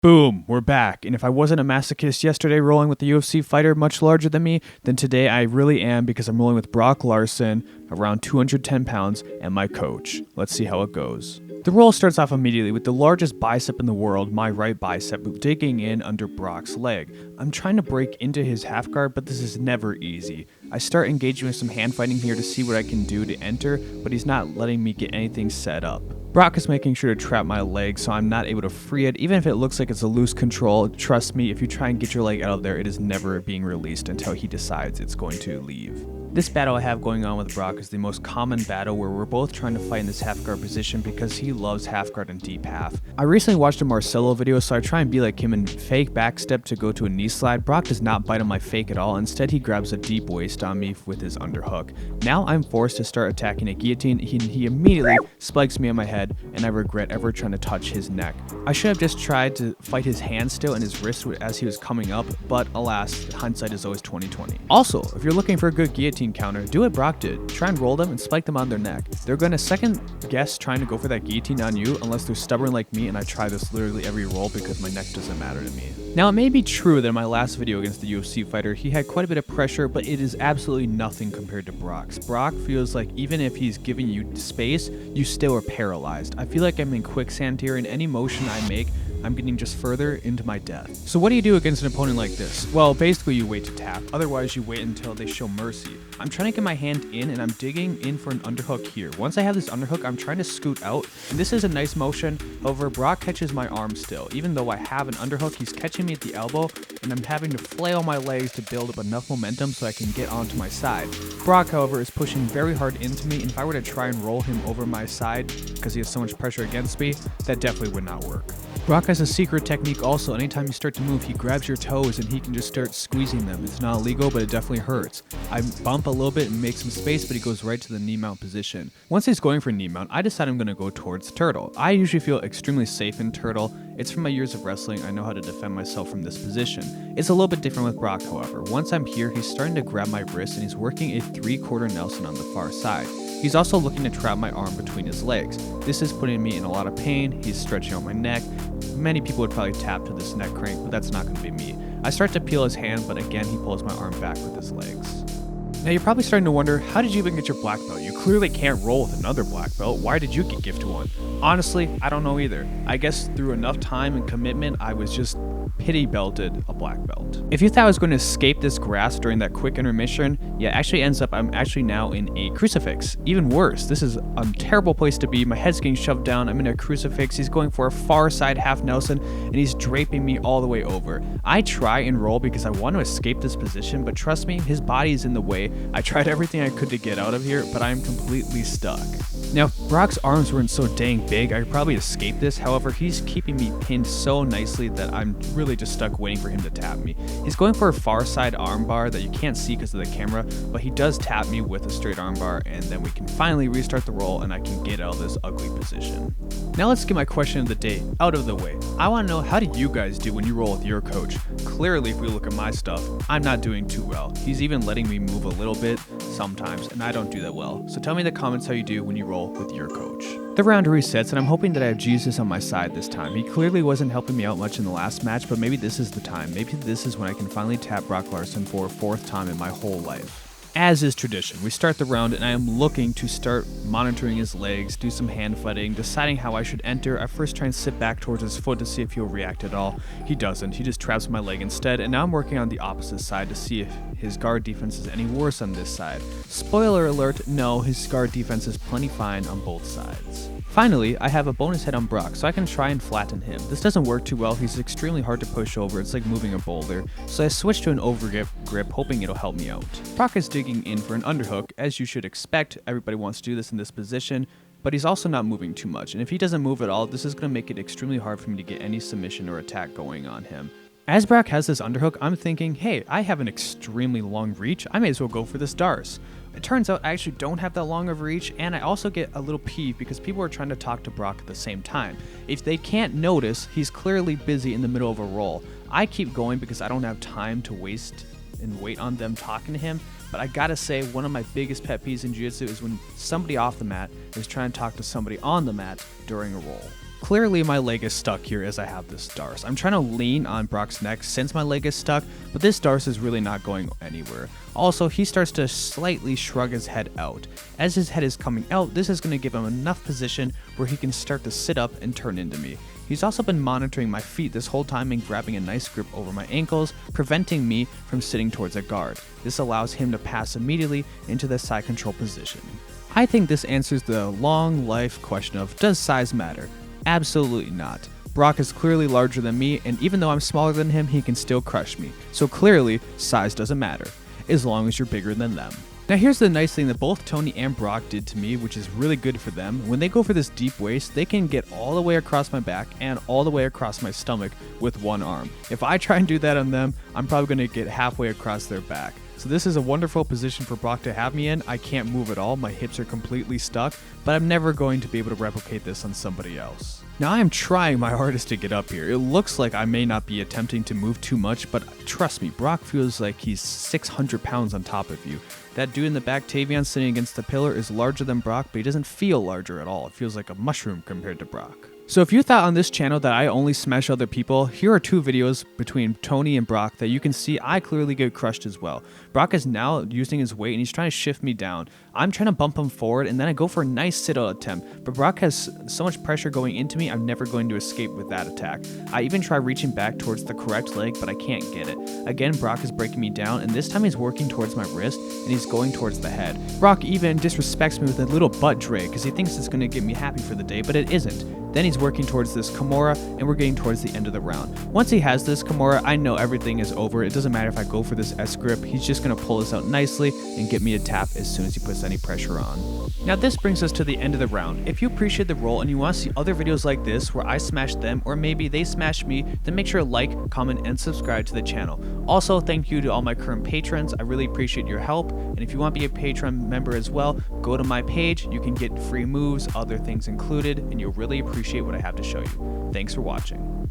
Boom, we're back. And if I wasn't a masochist yesterday rolling with a UFC fighter much larger than me, then today I really am because I'm rolling with Brock Larson, around 210 pounds, and my coach. Let's see how it goes. The roll starts off immediately with the largest bicep in the world, my right bicep, digging in under Brock's leg. I'm trying to break into his half guard, but this is never easy. I start engaging with some hand fighting here to see what I can do to enter, but he's not letting me get anything set up. Brock is making sure to trap my leg so I'm not able to free it. Even if it looks like it's a loose control, trust me, if you try and get your leg out of there, it is never being released until he decides it's going to leave. This battle I have going on with Brock is the most common battle where we're both trying to fight in this half guard position because he loves half guard and deep half. I recently watched a Marcelo video, so I try and be like him and fake backstep to go to a knee slide. Brock does not bite on my fake at all. Instead, he grabs a deep waist on me with his underhook. Now I'm forced to start attacking a guillotine. He immediately spikes me on my head, and I regret ever trying to touch his neck. I should have just tried to fight his hand still and his wrist as he was coming up, but alas, hindsight is always 20/20. Also, if you're looking for a good guillotine counter, do what Brock did. Try and roll them and spike them on their neck. They're going to second guess trying to go for that guillotine on you unless they're stubborn like me, and I try this literally every roll because my neck doesn't matter to me. Now, it may be true that in my last video against the UFC fighter, he had quite a bit of pressure, but it is absolutely nothing compared to Brock's. Brock feels like even if he's giving you space, you still are paralyzed. I feel like I'm in quicksand here, and any motion I make, I'm getting just further into my death. So what do you do against an opponent like this? Well, basically you wait to tap. Otherwise, you wait until they show mercy. I'm trying to get my hand in, and I'm digging in for an underhook here. Once I have this underhook, I'm trying to scoot out, and this is a nice motion. However, Brock catches my arm still. Even though I have an underhook, he's catching me at the elbow, and I'm having to flail my legs to build up enough momentum so I can get onto my side. Brock, however, is pushing very hard into me, and if I were to try and roll him over my side because he has so much pressure against me, that definitely would not work. Brock has a secret technique also. Anytime you start to move, he grabs your toes and he can just start squeezing them. It's not illegal, but it definitely hurts. I bump a little bit and make some space, but he goes right to the knee mount position. Once he's going for knee mount, I decide I'm going to go towards turtle. I usually feel extremely safe in turtle. It's from my years of wrestling. I know how to defend myself from this position. It's a little bit different with Brock, however. Once I'm here, he's starting to grab my wrist and he's working a 3/4 Nelson on the far side. He's also looking to trap my arm between his legs. This is putting me in a lot of pain. He's stretching out my neck. Many people would probably tap to this neck crank, but that's not going to be me. I start to peel his hand, but again, he pulls my arm back with his legs. Now you're probably starting to wonder, how did you even get your black belt? You clearly can't roll with another black belt. Why did you get gifted one? Honestly, I don't know either. I guess through enough time and commitment, I was just pity belted a black belt. If you thought I was going to escape this grasp during that quick intermission, yeah, actually ends up I'm actually now in a crucifix. Even worse, this is a terrible place to be. My head's getting shoved down. I'm in a crucifix. He's going for a far side half Nelson, and he's draping me all the way over. I try and roll because I want to escape this position, but trust me, his body is in the way. I tried everything I could to get out of here, but I'm completely stuck. Now, if Brock's arms weren't so dang big, I could probably escape this. However, he's keeping me pinned so nicely that I'm really just stuck waiting for him to tap me. He's going for a far side arm bar that you can't see because of the camera, but he does tap me with a straight arm bar, and then we can finally restart the roll and I can get out of this ugly position. Now let's get my question of the day out of the way. I want to know, how do you guys do when you roll with your coach? Clearly, if we look at my stuff, I'm not doing too well. He's even letting me move a little bit sometimes, and I don't do that well. So tell me in the comments how you do when you roll with your coach. The round resets, and I'm hoping that I have Jesus on my side this time. He clearly wasn't helping me out much in the last match, but maybe this is the time. Maybe this is when I can finally tap Brock Larson for a 4th time in my whole life. As is tradition, we start the round, and I am looking to start monitoring his legs, do some hand fighting, deciding how I should enter. I first try and sit back towards his foot to see if he'll react at all. He doesn't. He just traps my leg instead, and now I'm working on the opposite side to see if his guard defense is any worse on this side. Spoiler alert, no, his guard defense is plenty fine on both sides. Finally, I have a bonus hit on Brock, so I can try and flatten him. This doesn't work too well. He's extremely hard to push over. It's like moving a boulder. So I switch to an overgrip grip, hoping it'll help me out. Brock is digging in for an underhook. As you should expect, everybody wants to do this in this position, but he's also not moving too much. And if he doesn't move at all, this is going to make it extremely hard for me to get any submission or attack going on him. As Brock has this underhook, I'm thinking, hey, I have an extremely long reach. I may as well go for this Dars. It turns out I actually don't have that long of reach, and I also get a little peeved because people are trying to talk to Brock at the same time. If they can't notice, he's clearly busy in the middle of a roll. I keep going because I don't have time to waste and wait on them talking to him, but I gotta say, one of my biggest pet peeves in Jiu-Jitsu is when somebody off the mat is trying to talk to somebody on the mat during a roll. Clearly my leg is stuck here as I have this darce. I'm trying to lean on Brock's neck since my leg is stuck, but this darce is really not going anywhere. Also, he starts to slightly shrug his head out. As his head is coming out, this is going to give him enough position where he can start to sit up and turn into me. He's also been monitoring my feet this whole time and grabbing a nice grip over my ankles, preventing me from sitting towards a guard. This allows him to pass immediately into the side control position. I think this answers the long life question of, does size matter? Absolutely not. Brock is clearly larger than me, and even though I'm smaller than him, he can still crush me. So clearly, size doesn't matter, as long as you're bigger than them. Now here's the nice thing that both Tony and Brock did to me, which is really good for them. When they go for this deep waist, they can get all the way across my back and all the way across my stomach with one arm. If I try and do that on them, I'm probably going to get halfway across their back. So this is a wonderful position for Brock to have me in. I can't move at all, my hips are completely stuck, but I'm never going to be able to replicate this on somebody else. Now I am trying my hardest to get up here. It looks like I may not be attempting to move too much, but trust me, Brock feels like he's 600 pounds on top of you. That dude in the back, Tavion, sitting against the pillar is larger than Brock, but he doesn't feel larger at all. It feels like a mushroom compared to Brock. So if you thought on this channel that I only smash other people, here are two videos between Tony and Brock that you can see I clearly get crushed as well. Brock is now using his weight and he's trying to shift me down. I'm trying to bump him forward and then I go for a nice sit-out attempt, but Brock has so much pressure going into me, I'm never going to escape with that attack. I even try reaching back towards the correct leg, but I can't get it. Again, Brock is breaking me down, and this time he's working towards my wrist and he's going towards the head. Brock even disrespects me with a little butt drag because he thinks it's going to get me happy for the day, but it isn't. Then he's working towards this Kimura, and we're getting towards the end of the round. Once he has this Kimura, I know everything is over. It doesn't matter if I go for this S grip, he's just going to pull this out nicely and get me a tap as soon as he puts any pressure on. Now this brings us to the end of the round. If you appreciate the role and you want to see other videos like this where I smash them or maybe they smash me, then make sure to like, comment, and subscribe to the channel. Also, thank you to all my current patrons. I really appreciate your help, and if you want to be a Patreon member as well, go to my page. You can get free moves, other things included, and you'll really appreciate what I have to show you. Thanks for watching.